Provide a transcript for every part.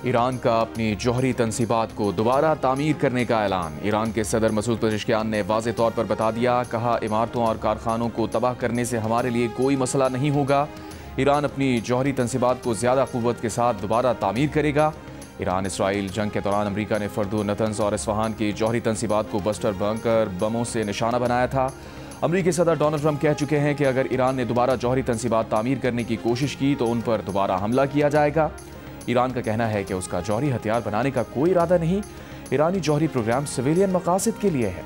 Iran का अपनी जौहरी तनसीबात को दोबारा तामीर करने का ऐलान। ईरान के सदर मसूद पेज़ेश्कियान ने वाज़ेह तौर पर बता दिया, कहा इमारतों और कारखानों को तबाह करने से हमारे लिए कोई मसला नहीं होगा। ईरान अपनी जौहरी तनसीबात को ज़्यादा क़ुव्वत के साथ दोबारा तामीर करेगा। ईरान इसराइल जंग के दौरान अमरीका ने फर्दो, नतंज और इस्फहान की जौहरी तनसीबात को बस्टर बंकर बमों से निशाना बनाया था। अमरीकी सदर डोनाल्ड ट्रंप कह चुके हैं कि अगर ईरान ने दोबारा जौहरी तनसीबात तामीर करने की कोशिश की तो उन पर दोबारा हमला किया जाएगा। ईरान का कहना है कि उसका जौहरी हथियार बनाने का कोई इरादा नहीं। ईरानी जौहरी प्रोग्राम सिविलियन मकासद के लिए है।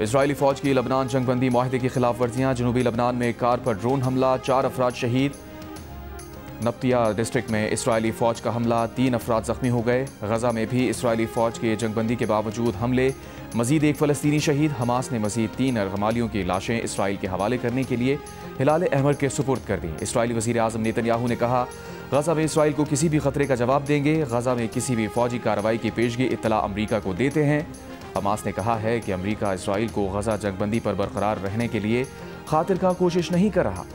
इजरायली फौज की लबनान जंगबंदी मुआहदे की खिलाफ वर्जियां। जनूबी लबनान में कार पर ड्रोन हमला, 4 अफराद शहीद। नब्तिया डिस्ट्रिक्ट में इसराइली फौज का हमला, 3 अफराद जख्मी हो गए। गजा में भी इसराइली फौज के जंगबंदी के बावजूद हमले, मजीद 1 फ़लस्तीनी शहीद। हमास ने मजीद 3 अर्गमालियों की लाशें इसराइल के हवाले करने के लिए हिलाल अहमर के सुपुर्द कर दी। इसराइली वज़ीर आज़म नेतन्याहू ने कहा, गजा में इसराइल को किसी भी खतरे का जवाब देंगे। गजा में किसी भी फौजी कार्रवाई की पेशगी इत्तला अमरीका को देते हैं। हमास ने कहा है कि अमरीका इसराइल को गजा जंगबंदी पर बरकरार रहने के लिए खातिर खा कोशिश नहीं कर रहा।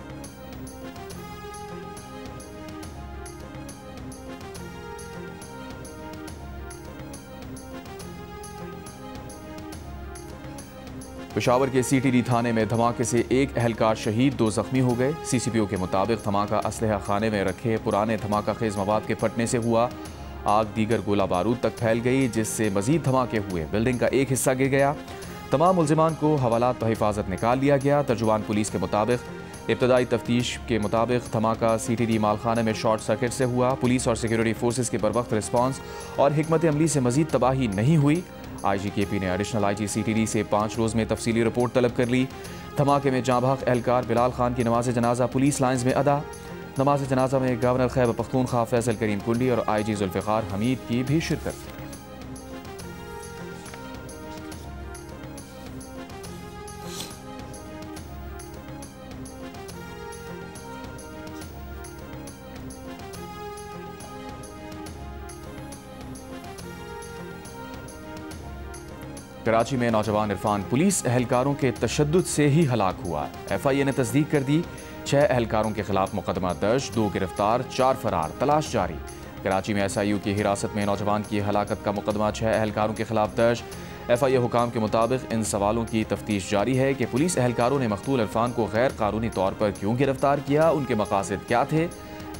पेशावर के सीटीडी थाने में धमाके से 1 अहलकार शहीद, 2 जख्मी हो गए। सीसीपीओ के मुताबिक धमाका असलहा खाने में रखे पुराने धमाका खेज मवाद के फटने से हुआ। आग दीगर गोला बारूद तक फैल गई, जिससे मजीद धमाके हुए। बिल्डिंग का एक हिस्सा गिर गया। तमाम मुल्जिमान को हवालात पर हिफाजत निकाल लिया गया। तर्जुमान पुलिस के मुताबिक इब्तदाई तफ्तीश के मुताबिक धमाका सीटीडी मालखाने में शॉर्ट सर्किट से हुआ। पुलिस और सिक्योरिटी फोर्सेज के बरवक्त रिस्पांस और हिकमत अमली से मजीद तबाही नहीं हुई। IGKP ने एडिशनल IG CTD से 5 रोज़ में तफसीली रिपोर्ट तलब कर ली। धमाके में जाँबाग एहलकार बिलाल खान की नमाज जनाजा पुलिस लाइन्स में अदा। नमाज जनाजा में गवर्नर खैबर पख्तूनख्वा फैसल करीम कुंडी और IG जुल्फ़िकार हमीद की भी शिरकत। कराची में नौजवान इरफान पुलिस एहलकारों के तशद्दुद से ही हलाक हुआ। FIA ने तस्दीक कर दी। 6 एहलकारों के खिलाफ मुकदमा दर्ज, 2 गिरफ्तार, 4 फरार, तलाश जारी। कराची में SIU की हिरासत में नौजवान की हलाकत का मुकदमा 6 एहलकारों के खिलाफ दर्ज। FIA हुकाम के मुताबिक इन सवालों की तफ्तीश जारी है कि पुलिस एहलकारों ने मकतूल इरफान को गैर कानूनी तौर पर क्यों गिरफ्तार किया, उनके मकासद क्या थे।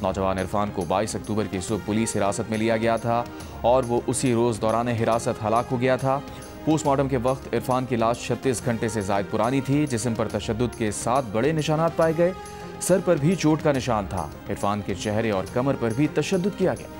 नौजवान इरफान को 22 अक्टूबर की सुबह पुलिस हिरासत में लिया गया था और वो उसी रोज़ दौरान हिरासत हलाक हो गया था। पोस्टमार्टम के वक्त इरफान की लाश 36 घंटे से ज़ायद पुरानी थी। जिस्म पर तशद्दुद के 7 बड़े निशानात पाए गए। सर पर भी चोट का निशान था। इरफान के चेहरे और कमर पर भी तशद्दुद किया गया।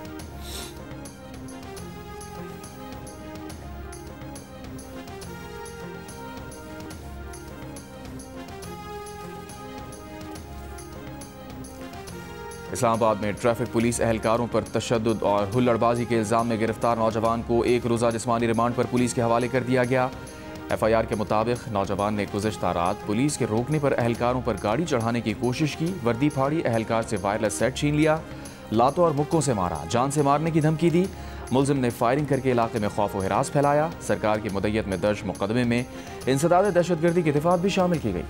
इस्लामाबाद में ट्रैफिक पुलिस एहलकारों पर तशद्दुद और हुल्लड़बाजी के इल्ज़ाम में गिरफ्तार नौजवान को 1 रोज़ा जिस्मानी रिमांड पर पुलिस के हवाले कर दिया गया। FIR के मुताबिक नौजवान ने गुज़िश्ता रात पुलिस के रोकने पर एहलकारों पर गाड़ी चढ़ाने की कोशिश की, वर्दी फाड़ी, एहलकार से वायरलेस सेट छीन लिया, लातों और मुक्कों से मारा, जान से मारने की धमकी दी। मुलजिम ने फायरिंग करके इलाके में खौफ व हिरास फैलाया। सरकार की मुद्दत में दर्ज मुकदमे में इंसदाद दहशतगर्दी की दफात भी शामिल की गई।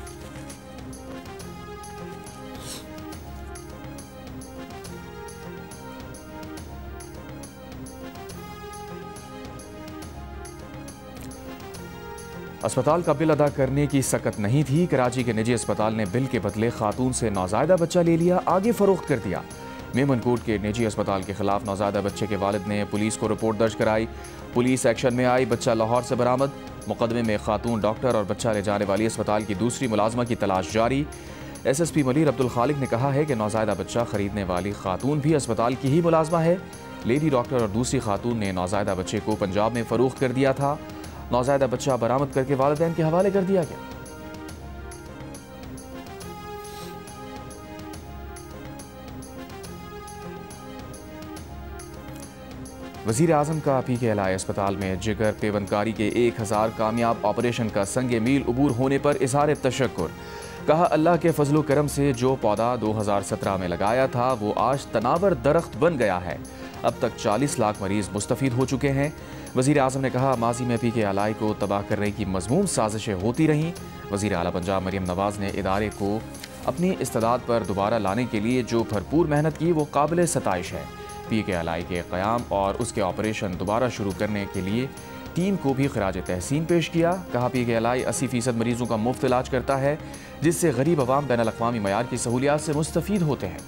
अस्पताल का बिल अदा करने की सकत नहीं थी। कराची के निजी अस्पताल ने बिल के बदले खातून से नौज़ायदा बच्चा ले लिया, आगे फरोख्त कर दिया। मेमनकोट के निजी अस्पताल के खिलाफ नौज़ायदा बच्चे के वालिद ने पुलिस को रिपोर्ट दर्ज कराई। पुलिस एक्शन में आई। बच्चा लाहौर से बरामद। मुकदमे में खातून डॉक्टर और बच्चा ले जाने वाली अस्पताल की दूसरी मुलाजमा की तलाश जारी। SSP मलीर अब्दुल खालिक ने कहा है कि नौज़ायदा बच्चा खरीदने वाली खातून भी अस्पताल की ही मुलाजमा है। लेडी डॉक्टर और दूसरी खातून ने नौज़ायदा बच्चे को पंजाब में फरोख्त कर दिया था। नौज़ायदा बच्चा बरामद करके वालिदैन के हवाले कर दिया गया। वज़ीर आज़म का PKLI अस्पताल में जिगर पेवंदकारी के 1000 कामयाब ऑपरेशन का संगे मील अबूर होने पर इज़हार तशक्कुर। कहा, अल्लाह के फजलो करम से जो पौधा 2017 में लगाया था वो आज तनावर दरख्त बन गया है। अब तक 40 लाख मरीज मुस्तफ़ीद हो चुके हैं। वज़ीर आज़म ने कहा, माजी में PKI को तबाह करने की मज़मूम साजिशें होती रहीं। वज़ीर आला पंजाब मरियम नवाज़ ने इदारे को अपनी इस्तेदाद पर दोबारा लाने के लिए जो भरपूर मेहनत की वो काबिल सताइश है। PKI के क़याम और उसके ऑपरेशन दोबारा शुरू करने के लिए टीम को भी खराज तहसीन पेश किया। कहा, PKI 80% मरीजों का मुफ्त इलाज करता है, जिससे गरीब अवाम बैनुल अक़वामी मयार की सहूलियात से मुस्तफ़ीद होते हैं।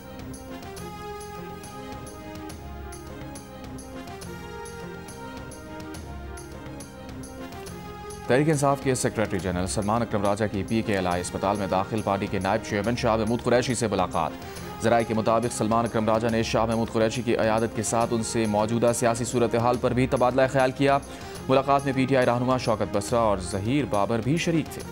तहरीक इंसाफ के सेक्रेटरी जनरल सलमान अकरम राजा की PKI अस्पताल में दाखिल पार्टी के नायब चेयरमैन शाह महमूद कुरैशी से मुलाकात। ज़राए के मुताबिक सलमान अकरम राजा ने शाह महमूद कुरैशी की क़यादत के साथ उनसे मौजूदा सियासी सूरत हाल पर भी तबादला ख्याल किया। मुलाकात में PTI रहनुमा शौकत बसरा और ज़हीर बाबर भी शरीक थे।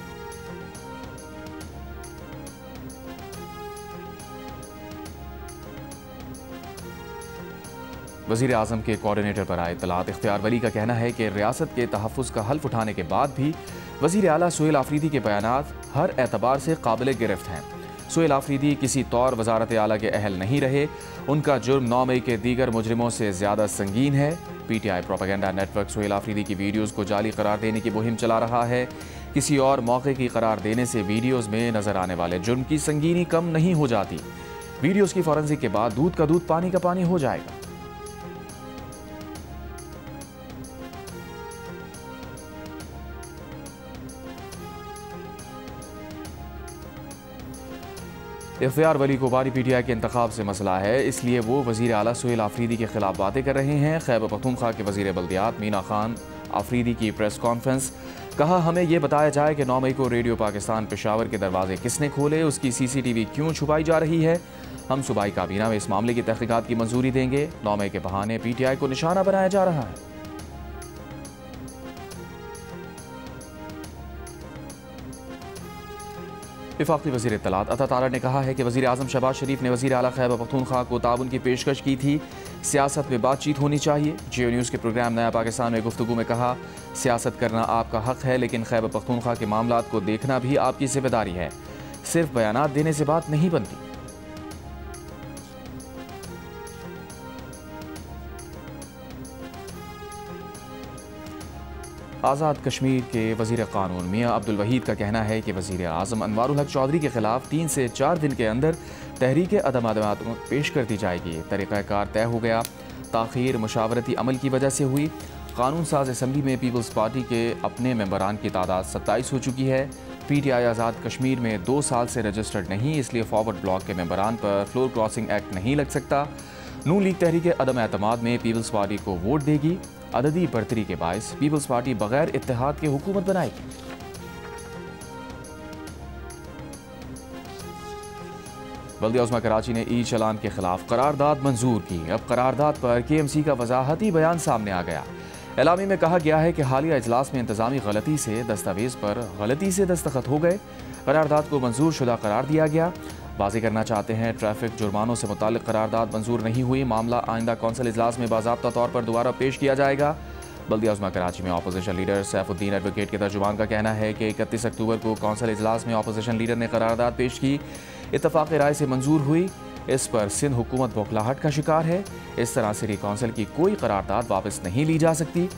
वज़ीर आज़म के कोऑर्डिनेटर पर आए इत्तलात इख्तियार वली का कहना है कि रियासत के तहफ़्फ़ुज़ का हल्फ उठाने के बाद भी वज़ीर आला सुहेल आफरीदी के बयानात हर एतबार से काबिल गिरफ्त हैं। सुहेल आफरीदी किसी तौर वज़ारत आला के अहल नहीं रहे। उनका जुर्म 9 मई के दीगर मुजरिमों से ज़्यादा संगीन है। PTI propaganda network Suhail Afridi की वीडियोज़ को जाली करार देने की मुहिम चला रहा है। किसी और मौके की करार देने से वीडियोज़ में नज़र आने वाले जुर्म की संगीनी कम नहीं हो जाती। वीडियोज़ की फॉरेंसिक के बाद दूध का दूध पानी का पानी हो जाएगा। इख्तियार वली को बारी PTI के इंतखाब से मसला है, इसलिए वो वज़ीर आला सुहेल आफरीदी के खिलाफ बातें कर रहे हैं। खैबर पख्तूनख्वा के वज़ीर बल्दियात मीना खान आफरीदी की प्रेस कॉन्फ्रेंस। कहा, हमें यह बताया जाए कि 9 मई को रेडियो पाकिस्तान पेशावर के दरवाजे किसने खोले, उसकी CCTV क्यों छुपाई जा रही है। हम सूबाई काबीना में इस मामले की तहकीकात की मंजूरी देंगे। 9 मई के बहाने PTI को निशाना बनाया जा रहा है। वफाकी वज़ीर इत्तलात अता तारा ने कहा है कि वज़ीर आज़म शहबाज शरीफ ने वज़ीर आला खैबर पख्तूनख्वा को ताउन की पेशकश की थी। सियासत में बातचीत होनी चाहिए। जियो न्यूज़ के प्रोग्राम नया पाकिस्तान में गुफ्तगू में कहा, सियासत करना आपका हक़ है, लेकिन खैबर पख्तूनख्वा के मामलात को देखना भी आपकी जिम्मेदारी है। सिर्फ बयानात देने से बात नहीं बनती। आज़ाद कश्मीर के वज़ीर क़ानून मियाँ अब्दुल वहीद का कहना है कि वज़ीर आज़म अनवारुल हक चौधरी के खिलाफ 3 से 4 दिन के अंदर तहरीक अदम अदमात पेश कर दी जाएगी। तरीक़ाकार तय हो गया। ताख़ीर मुशावरती अमल की वजह से हुई। कानून साज असम्बली में पीपल्स पार्टी के अपने मेंबरान की तादाद 27 हो चुकी है। PTI आज़ाद कश्मीर में 2 साल से रजिस्टर्ड नहीं, इसलिए फॉरवर्ड ब्लॉक के मेंबरान पर फ्लोर क्रॉसिंग एक्ट नहीं लग सकता। नून लीग तहरीक अदम एतमाद में पीपल्स पार्टी को वोट देगी। अददी बर्तरी के बायस पीपल्स पार्टी बगैर इत्तेहाद के हुकूमत बनाएगी। बल्दिया उज़्मा कराची ने ई चलान के खिलाफ करारदाद मंजूर की। अब करारदाद पर KMC का वजाहती बयान सामने आ गया। एलामी में कहा गया है कि हालिया इजलास में इंतजामी गलती से दस्तावेज पर गलती से दस्तखत हो गए। करारदाद को मंजूर शुदा करार दिया गया। वाज़ेह करना चाहते हैं, ट्रैफिक जुर्मानों से मुताल्लिक़ करारदाद मंजूर नहीं हुई। मामला आइंदा कौंसिल इजलास में बाज़ाब्ता तौर पर दोबारा पेश किया जाएगा। बल्दिया उज़्मा कराची में अपोजिशन लीडर सैफुद्दीन एडवोकेट के तर्जुमान का कहना है कि 31 अक्टूबर को कौंसिल इजलास में अपोजिशन लीडर ने करारदाद पेश की, इत्तफाक़ राय से मंजूर हुई। इस पर सिंध हुकूमत बौखलाहट का शिकार है। इस तरह सिरी कौंसिल की कोई करारदाद वापस नहीं ली जा सकती।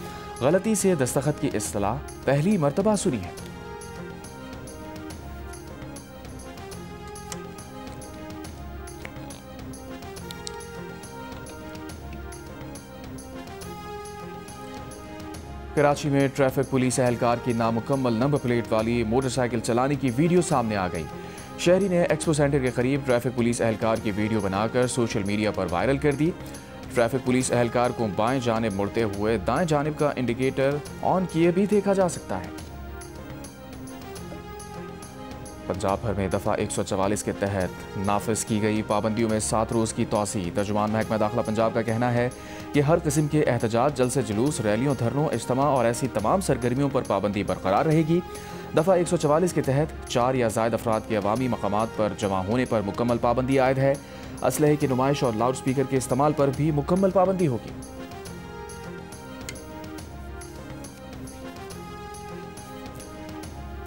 गलती से दस्तखत की इस्तिलाह पहली मरतबा सुनी है। कराची में ट्रैफिक पुलिस एहलकार की नामुकम्मल नंबर प्लेट वाली मोटरसाइकिल चलाने की वीडियो सामने आ गई। शहरी ने एक्सपो सेंटर के करीब ट्रैफिक पुलिस एहलकार की वीडियो बनाकर सोशल मीडिया पर वायरल कर दी। ट्रैफिक पुलिस एहलकार को बाएं जानिब मुड़ते हुए दाएं जानिब का इंडिकेटर ऑन किए भी देखा जा सकता है। पंजाब भर में दफ़ा 144 के तहत नाफिज की गई पाबंदियों में 7 रोज़ की तौसी। तर्जुमान महकमा दाखिला पंजाब का कहना है कि हर किस्म के एहतजाज, जलसे जुलूस, रैलियों, धरनों, इज्तिमा और ऐसी तमाम सरगर्मियों पर पाबंदी बरकरार रहेगी। दफ़ा 144 के तहत 4 या ज़ायद अफराद के अवामी मकामात पर जमा होने पर मुकम्मल पाबंदी आयद है। असलहे की नुमाइश और लाउड स्पीकर के इस्तेमाल पर भी मुकम्मल पाबंदी होगी।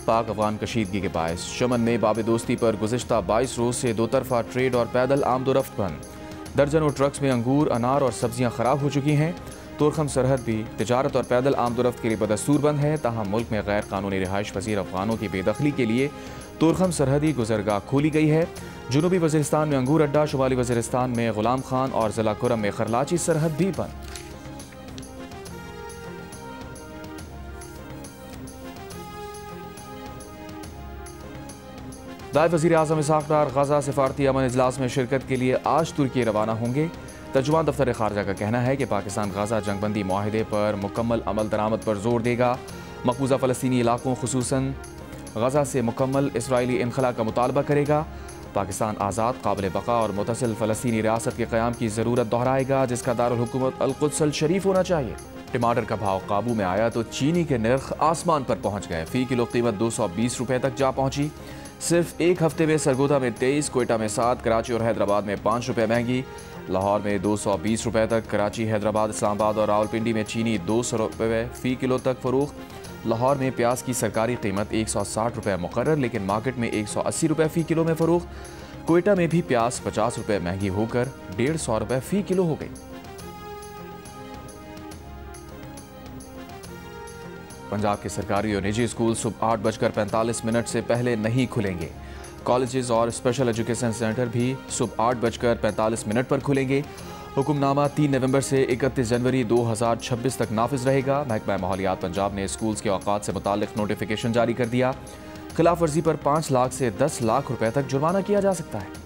पाक अफगान कशीदगी के बायस चमन में बाब दोस्ती पर गुज़िश्ता 22 रोज़ से दो तरफा ट्रेड और पैदल आमदोरफ्त बंद। दर्जनों ट्रक्स में अंगूर, अनार और सब्जियां खराब हो चुकी हैं। तोरखम सरहद भी तिजारत और पैदल आमदोरफ्त के लिए बदस्तूर बंद है। ताहम मुल्क में गैर कानूनी रिहाइश पजीर अफगानों की बेदखली के लिए तोरखम सरहदी गुजरगाह खोली गई है। जनूबी वज़ीरिस्तान में अंगूर अड्डा, शुमाली वज़ीरिस्तान में गुलाम खान और ज़िला कुरम में खरलाची सरहद भी बंद। नायब वज़ीर आज़म इसहाक़ डार गजा सिफारती अमन इजलास में शिरकत के लिए आज तुर्की रवाना होंगे। तर्जुमान दफ्तर खारजा का कहना है कि पाकिस्तान गजा जंगबंदी माहिदे पर मुकम्मल अमल दरामद पर जोर देगा। मकबूजा फ़लस्तीनी इलाकों खुसूसन गजा से मुकम्मल इसराइली इनखला का मुतालबा करेगा। पाकिस्तान आज़ाद, काबिल बका और मुतसिल फ़लस्तीनी रियासत के क़याम की ज़रूरत दोहराएगा, जिसका दारुल हुकूमत अल-कुद्स अल-शरीफ होना चाहिए। टमाटर का भाव काबू में आया तो चीनी के नर्ख आसमान पर पहुँच गए। फ़ी किलो कीमत 220 रुपये तक जा पहुँची। सिर्फ एक हफ्ते में सरगोदा में 23, कोयटा में 7, कराची और हैदराबाद में 5 रुपये महंगी। लाहौर में 220 रुपये तक, कराची, हैदराबाद, इस्लामाबाद और रावलपिंडी में चीनी 200 रुपये फ़ी किलो तक फ़रोख्त। लाहौर में प्याज की सरकारी कीमत 160 रुपये मुकर्रर, लेकिन मार्केट में 180 रुपये फ़ी किलो में फ़रोख्त। कोयटा में भी प्याज 50 रुपये महंगी होकर 150 रुपये फ़ी किलो हो गई। पंजाब के सरकारी और निजी स्कूल सुबह 8:45 से पहले नहीं खुलेंगे। कॉलेजेस और स्पेशल एजुकेशन सेंटर भी सुबह 8:45 पर खुलेंगे। हुक्मनामा 3 नवंबर से 31 जनवरी 2026 तक नाफिज रहेगा। महकमा माहौलियात पंजाब ने स्कूल्स के औकात से मुताल्लिक नोटिफिकेशन जारी कर दिया। खिलाफ वर्जी पर 5 लाख से 10 लाख रुपए तक जुर्माना किया जा सकता है।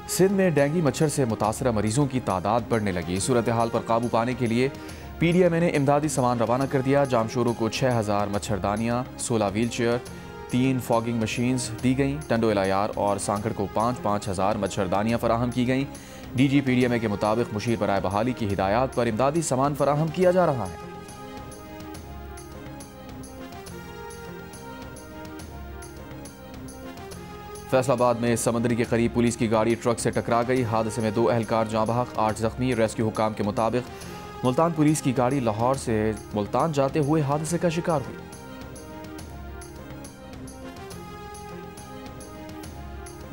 सिंध में डेंगू मच्छर से मुतासरा मरीजों की तादाद बढ़ने लगी। सूरत हाल पर काबू पाने के लिए PDMA ने इमदादी सामान रवाना कर दिया। जामशोरों को 6000 मच्छरदानियाँ, 16 व्हील चेयर, 3 फॉगिंग मशीन्स दी गईं। टंडो इलायार और सांकड़ को 5-5 हज़ार मच्छरदानियाँ फराहम की गईं। DG PDMA के मुताबिक मुशीर बराए बहाली की हिदायत पर इमदादी सामान फराहम किया जा रहा है। फैसलाबाद में समंदरी के करीब पुलिस की गाड़ी ट्रक से टकरा गई। हादसे में 2 अहलकार जाँ बहक, 8 जख्मी। रेस्क्यू हुकाम के मुताबिक मुल्तान पुलिस की गाड़ी लाहौर से मुल्तान जाते हुए हादसे का शिकार हुई।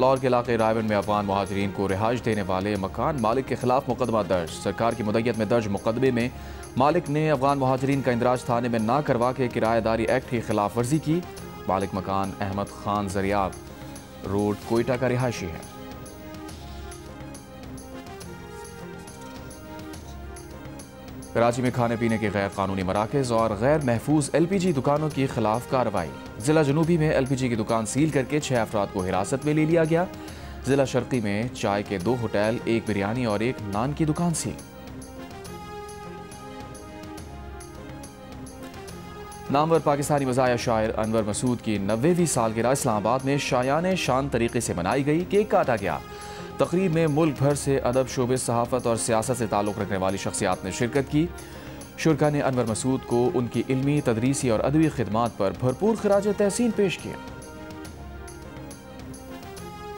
लाहौर के इलाके रायवन में अफगान मुहाजिरीन को रिहाइश देने वाले मकान मालिक के खिलाफ मुकदमा दर्ज। सरकार की मुद्दत में दर्ज मुकदमे में मालिक ने अफगान मुहाजिरीन का इंदराज थाने में ना करवा के किराएदारी एक्ट की खिलाफ वर्जी की। मालिक मकान अहमद खान जरियाब रोड, कोयटा का रिहायशी है। कराची में खाने पीने के गैर कानूनी मराकज़ और गैर महफूज LPG दुकानों के खिलाफ कार्रवाई। जिला जनूबी में LPG की दुकान सील करके 6 अफराद को हिरासत में ले लिया गया। जिला शर्की में चाय के 2 होटल, 1 बिरयानी और 1 नान की दुकान सील। नामवर पाकिस्तानी मज़ाहिया शायर अनवर मसूद की 90वीं सालगिरह इस्लामाबाद में शायाने शान तरीके से मनाई गई। केक काटा गया। तकरीब में मुल्क भर से अदब, शोबे, सहाफ़त और सियासत से ताल्लुक़ रखने वाली शख्सियात ने शिरकत की। शुरका ने अनवर मसूद को उनकी इल्मी, तदरीसी और अदबी खिदमात पर भरपूर खराज तहसीन पेश किया।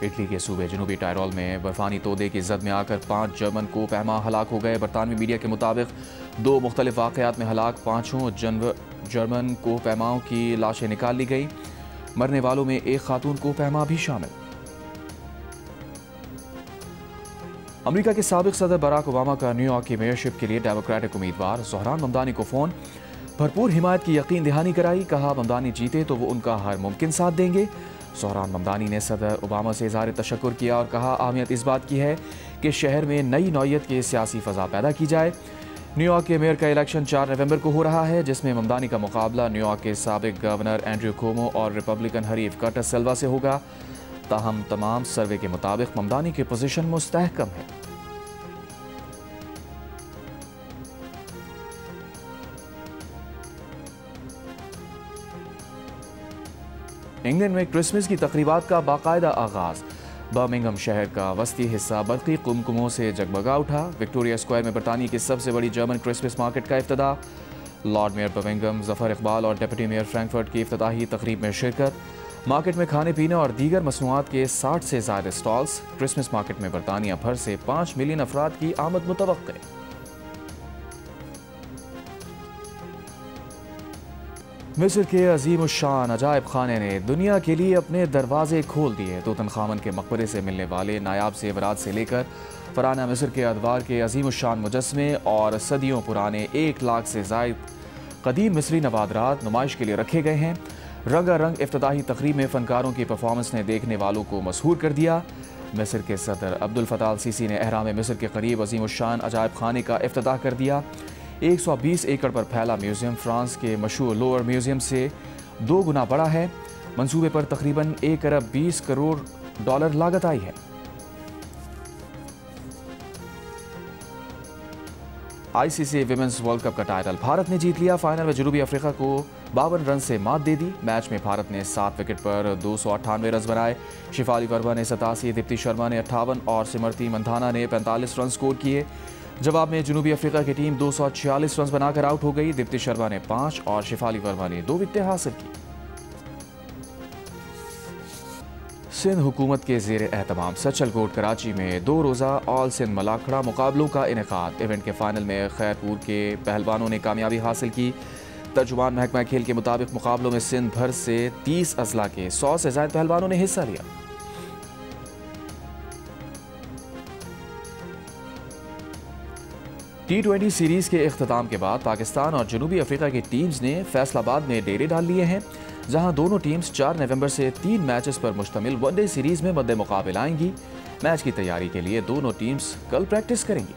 इटली के सूबे जनूबी टायरोल में बर्फानी तोदे की जद में आकर 5 जर्मन को पैमा हलाक हो गए। बरतानवी मीडिया के मुताबिक 2 मुख्तलिफ वाक़यात में हलाक 5 जर्मन को पैमाओं की लाशें निकाल ली गई। मरने वालों में एक खातून को पैमा भी शामिल। अमेरिका के साबिक सदर बराक ओबामा का न्यूयॉर्क की मेयरशिप के लिए डेमोक्रेटिक उम्मीदवार ज़ोहरान ममदानी को फ़ोन। भरपूर हिमायत की यकीन दहानी कराई। कहा ममदानी जीते तो वो उनका हर मुमकिन साथ देंगे। ज़ोहरान ममदानी ने सदर ओबामा से इज़हार तशक्कुर किया और कहा अहमियत इस बात की है कि शहर में नई नौइयत की सियासी फ़ज़ा पैदा की जाए। न्यूयॉर्क के मेयर का इलेक्शन 4 नवंबर को हो रहा है, जिसमें ममदानी का मुकाबला न्यूयॉर्क के साबिक गवर्नर एंड्रयू कुओमो और रिपब्लिकन हरीफ कर्टिस सिल्वा से होगा। ताहम तमाम सर्वे के मुताबिक ममदानी की पोजीशन मुस्तहकम है। इंग्लैंड में क्रिसमस की तकरीबात का बाकायदा आगाज। बर्मिंघम शहर का वस्ती हिस्सा बरक़ी कुमकुमों से जगमगा उठा। विक्टोरिया स्क्वायर में बरतानिया की सबसे बड़ी जर्मन क्रिसमस मार्केट का इफ्तिताह। Lord Mayor Birmingham Zafar Iqbal और डिप्टी मेयर फ्रैंकफर्ट की इफ्तिताही तकरीब में शिरकत। मार्केट में खाने पीने और दीगर मसनूआत के 60 से ज़्यादा स्टॉल्स। क्रिसमस मार्केट में बरतानिया भर से 5 मिलियन अफराद की आमद मुतवक्के। मिस्र के अजीम शान अजायब खाने ने दुनिया के लिए अपने दरवाजे खोल दिए। तूतनखामन के मकबरे से मिलने वाले नायाब जेवरात से लेकर फराना मिस्र के अदवार के अजीम शान मुजस्मे और सदियों पुराने 1 लाख से ज़ायद कदीम मिस्री नवादरात नुमाइश के लिए रखे गए हैं। रंगारंग इफ्तिताही तकरीब में फ़नकारों की परफॉर्मेंस ने देखने वालों को मसहूर कर दिया। मिस्र के सदर अब्दुल फताह अल सीसी ने अहराम मिस्र के करीब अजीम शान अजायब खाने का इफ्तिताह कर दिया। 120 एकड़ पर फैला म्यूज़ियम फ्रांस के मशहूर लोअर म्यूज़ियम से 2 गुना बड़ा है। मंसूबे पर तकरीबन 1 अरब 20 करोड़ डॉलर लागत आई है। आईसीसी विमेंस वर्ल्ड कप का टाइटल भारत ने जीत लिया। फाइनल में जनूबी अफ्रीका को 52 रन से मात दे दी। मैच में भारत ने 7 विकेट पर 298 रन बनाए। शिफाली वर्मा ने 87, दीप्ति शर्मा ने 58 और सिमरती मंधाना ने 45 रन स्कोर किए। जवाब में जनूबी अफ्रीका की टीम 246 रन बनाकर आउट हो गई। दीप्ति शर्मा ने 5 और शिफाली वर्मा ने 2 विकेटें हासिल की। सिंध हुकूमत के ज़ेर एहतमाम सचलकोट कराची में 2 रोज़ा ऑल सिंध मलाखड़ा मुकाबलों का इनेकाद। इवेंट के फाइनल में खैरपुर के पहलवानों ने कामयाबी हासिल की। तर्जुमान महकमा खेल के मुताबिक मुकाबलों में सिंध भर से 30 अजला के 100 से ज़ायद पहलवानों ने हिस्सा लिया। T20 सीरीज के इख्तिताम के बाद पाकिस्तान और जनूबी अफ्रीका की टीम्स ने फैसलाबाद में डेरे डाल लिए हैं, जहां दोनों टीम्स 4 नवंबर से 3 मैचेस पर मुश्तमिल वनडे सीरीज में मद्दे मुकाबले आएंगी। मैच की तैयारी के लिए दोनों टीम्स कल प्रैक्टिस करेंगी।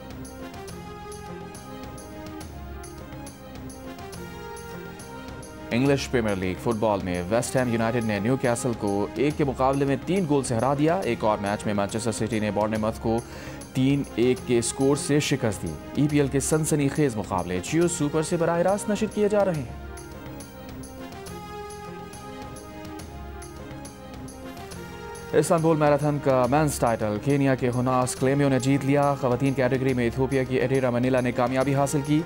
इंग्लिश प्रीमियर लीग फुटबॉल में वेस्ट हैम यूनाइटेड ने न्यूकैसल को 1 के मुकाबले में 3 गोल से हरा दिया। एक और मैच में मैनचेस्टर सिटी ने बॉर्नमथ को 3-1 के स्कोर से शिकस्त दी। EPL के सनसनीखेज मुकाबले जियो सुपर से बराह रास्त नशर किए जा रहे हैं। इस्तांबुल मैराथन का मेंस टाइटल केनिया के हुनास क्लेमियो ने जीत लिया। खवातीन कैटेगरी में इथियोपिया की एडेरा मनीला ने कामयाबी हासिल की।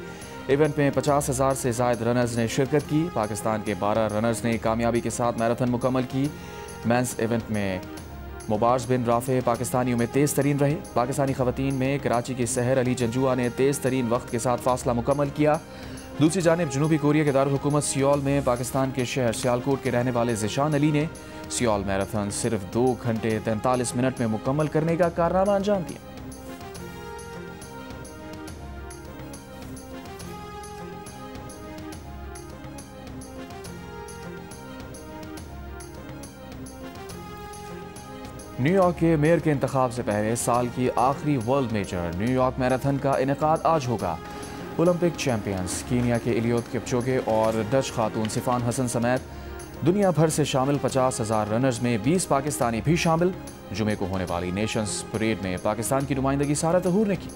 इवेंट में 50,000 से ज़ायद रनर्स ने शिरकत की। पाकिस्तान के 12 रनर्स ने कामयाबी के साथ मैराथन मुकम्मल की। मेंस इवेंट में मुबार्स बिन राफे पाकिस्तानियों में तेज़ तरीन रहे। पाकिस्तानी खवातीन में कराची की सहर अली जंजुआ ने तेज़ तरीन वक्त के साथ फासला मुकम्मल किया। दूसरी जानिब जनूबी कोरिया के दारुल हुकूमत सियोल में पाकिस्तान के शहर सियालकोट के रहने वाले ज़िशान अली ने सियोल मैराथन सिर्फ 2 घंटे 43 मिनट में मुकम्मल करने का कारनामा अंजाम दिया। न्यूयॉर्क के मेयर के इंतखाब से पहले साल की आखिरी वर्ल्ड मेजर न्यूयॉर्क मैराथन का इनेकाद आज होगा। ओलंपिक चैंपियंस कीनिया के इलियोत किपचोगे और डच खातून सिफान हसन समेत दुनिया भर से शामिल 50,000 रनर्स में 20 पाकिस्तानी भी शामिल। जुमे को होने वाली नेशंस परेड में पाकिस्तान की नुमाइंदगी सारा तहूर ने की।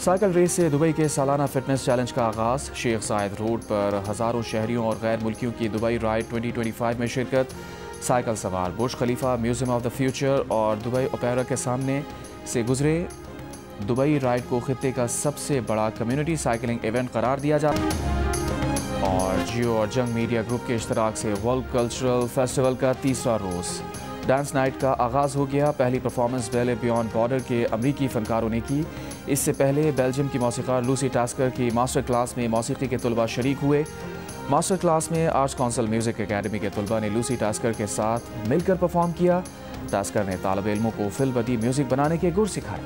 साइकिल रेस से दुबई के सालाना फिटनेस चैलेंज का आगाज। शेख जायद रोड पर हज़ारों शहरियों और गैर मुल्कियों की दुबई राइड 2025 में शिरकत। साइकिल सवार बुर्ज खलीफा, म्यूजियम ऑफ द फ्यूचर और दुबई ओपेरा के सामने से गुजरे। दुबई राइड को खित्ते का सबसे बड़ा कम्युनिटी साइकिलिंग इवेंट करार दिया जाता। और जियो और जंग मीडिया ग्रुप के इश्तराक से वर्ल्ड कल्चरल फेस्टिवल का 3रा रोज़ डांस नाइट का आगाज़ हो गया। पहली परफॉर्मेंस बैले बियॉन्ड बॉर्डर के अमरीकी फनकारों ने की। इससे पहले बेल्जियम की मौसीकार लूसी टास्कर की मास्टर क्लास में मौसीकी के तलबा शरीक हुए। मास्टर क्लास में आर्ट्स काउंसिल म्यूज़िक एकेडमी के तलबा ने लूसी टास्कर के साथ मिलकर परफॉर्म किया। टास्कर ने तालिब इल्मों को फिल बदी म्यूज़िक बनाने के गुर सिखाए।